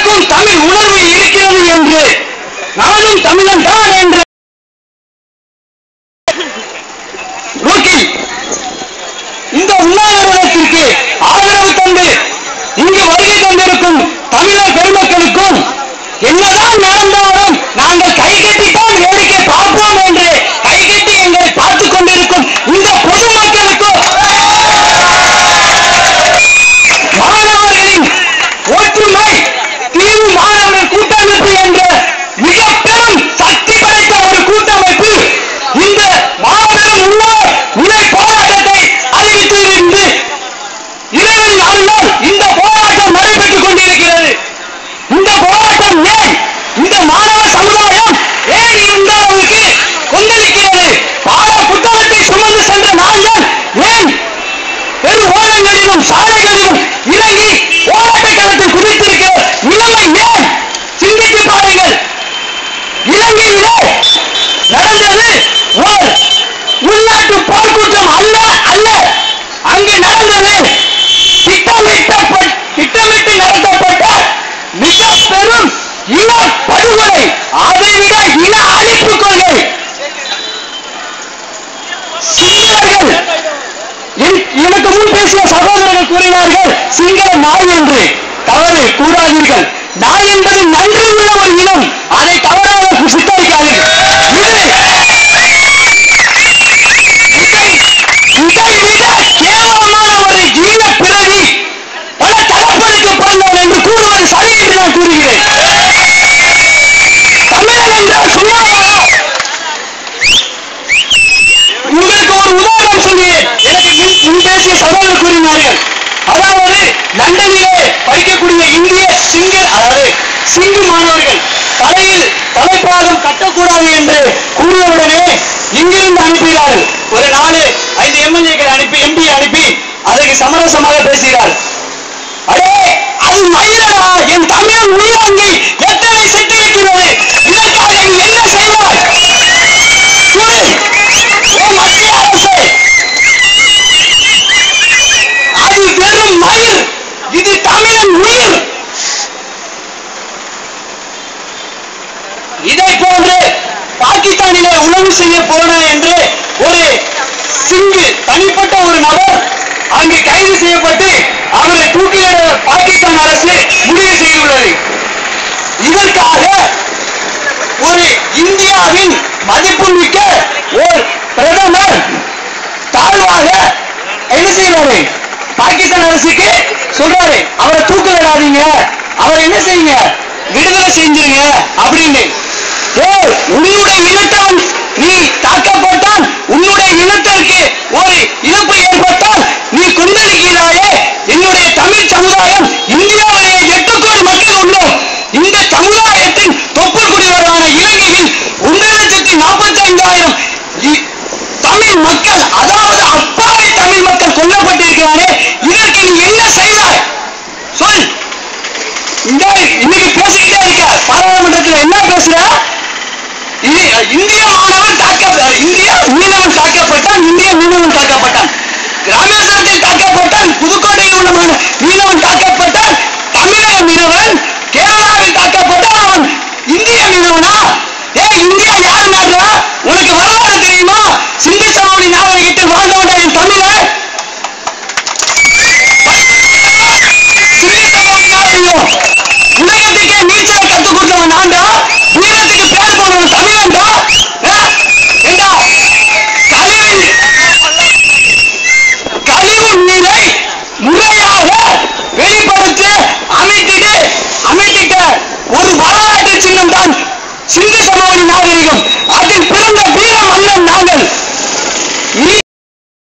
எனக்கும் தமிழ் உணர்வு இருக்கிறது என்று, நானும் தமிழன் தான் என்று நோக்கில் இந்த உண்ணாவிரதத்திற்கு ஆதரவு தந்து இங்கு வருகை தந்திருக்கும் தமிழர் பெருமக்களுக்கும் என்னதான் நடந்தாலும் நாங்கள் கைகட்டித்தான் வேடிக்கை பார்ப்போம் என்று கைகட்டி எங்களை பார்த்துக் கொண்டிருக்கும் இந்த பொதுமக்களுக்கும் மாணவர்களின் ஒற்றுமை தீர்வு மாணவர்கள் கூட்டமைப்பு என்ற மிக பெரும் சக்தி படைத்த ஒரு கூட்டமைப்பு இந்த மாபெரும் உண்மை போராட்டத்தை அறிவித்திருந்து 24 நாள் இந்த போராட்டம் நடைபெற்றுக் கொண்டிருக்கிறது. இந்த போராட்டம் ஏன், இந்த மாணவ சமுதாயம் ஏன் இந்த அளவுக்கு கொந்தளிக்கிறது? பாட புத்தகத்தை சுமந்து சென்ற நாங்கள் ஏன் பெரும் ஓரங்களிலும் சாலைகளிலும் இறங்கி போராட்ட களத்தில் குதித்திருக்கிற நிலைமை ஏன் சிந்தித்து பாருங்கள். இலங்கையிலே நடந்தது ஓர் உள்நாட்டு போர்க்குற்றம் அல்ல அல்ல. அங்கே நடந்தது திட்டமிட்டு நடத்தப்பட்ட மிக பெரும் இன படுகொலை, அதைவிட இன அழிப்பு கொள்கை. சிங்களர்கள் எனக்கு முன் பேசிய சகோதரர்கள் கூறினார்கள் சிங்கள நாய் என்று. தவறு கூறாதீர்கள். நாய் என்பது நன்றி உள்ள ஒரு இனம், அதை தவறாக சித்தரிக்காதீர்கள். இதைவிட கேவலமான ஒரு ஈன பிறவி பல தகப்பனுக்கு பிறந்தவன் என்று கூறுவது சரி என்று நான் கூறுகிறேன். தமிழன் என்றால் சும்மாவா? உங்களுக்கு ஒரு உதாரணம் சொல்கிறேன். எனக்கு முன் பேசிய சகோதரர் கூறினார்கள், அதாவது லண்டனிலே படிக்கக்கூடிய இந்திய சிங்கு மாணவர்கள் தலையில் தலைப்பாகம் கட்டக்கூடாது என்று கூறியவுடனே இங்கிருந்து அனுப்புகிறார்கள். ஒரு 4-5 எம்எல்ஏக்கள் அனுப்பி எம்பி அனுப்பி அதற்கு சமரசமாக பேசுகிறார். அடே அது மயிலடா, என் தமிழன் உயிராங்கி எத்தனை செட்டிருக்கிறது, இதற்காக நீ என்ன செய்வாய்? மத்திய அரசு அது வெறும் மயில், இது தமிழன் உயிர். இதை போன்று பாகிஸ்தானிலே உணவு செய்ய போன என்று ஒரு சிங்கு தனிப்பட்ட ஒரு நபர் அங்கு கைது செய்யப்பட்டு அவரை தூக்கிலிட பாகிஸ்தான் அரசு முடிவு செய்துள்ளது. இதற்காக ஒரு இந்தியாவின் மதிப்புமிக்க ஒரு பிரதமர் தாழ்வாக என்ன செய்வாரு, பாகிஸ்தான் அரசுக்கு சொல்றாரு, அவரை தூக்கிலிடாதீங்க, அவர் என்ன செய்யுங்க, விடுதலை செஞ்சிருங்க அப்படின்னு. உன்னுடைய இனத்தால் நீ தாக்கப்பட்டால், உன்னுடைய இனத்திற்கு ஒரு இழப்பு ஏற்பட்டால் நீ கொந்தளிக்கிறாயே. என்னுடைய தமிழ் சமுதாயம் இந்தியாவிலேயே 8 கோடி மக்கள் உள்ளோம். இந்த சமுதாயத்தின் தொப்புள் குடிவரான இலங்கையில் 1,45,000 தமிழ் மக்கள், அதாவது அப்பாவி தமிழ் மக்கள் கொல்லப்பட்டிருக்கிறாரே. இதற்கு நீ என்ன செய்தாய் சொல். இன்னைக்கு பேசிக்கிட்டே இருக்க, பாராளுமன்றத்தில் என்ன பேசுற? இந்திய மாணவன் இந்திய மீனவன் தாக்கப்பட்டான், இந்திய மீனவன் தாக்கப்பட்டான், ராமேஸ்வரத்தில் தாக்கப்பட்டான், புதுக்கோட்டையில் உள்ள மீனவன் தாக்கப்பட்டான், தமிழக மீனவன் கேரளாவில் தாக்கப்பட்டான், அவன் இந்திய மீனவனா? இந்தியா யார் நாடுறா? உனக்கு வரலாறு தெரியுமா? சிந்து சமவெளி நாகரிகத்தில் வாழ்ந்தவன் என் தமிழர். சிந்து சமவெளி நாகரிகம் உலகத்துக்கே நீச்சலை கற்றுக் கொடுத்தவன் நான்டா. வீரத்துக்கு பேர் போனவன் தமிழன்டா. கழிவு நீரை முறையாக வெளிப்படுத்தி அமைத்திட்ட ஒரு வரலாற்று சின்னம் தான் சிந்து சமவெளி நாகரிகம்.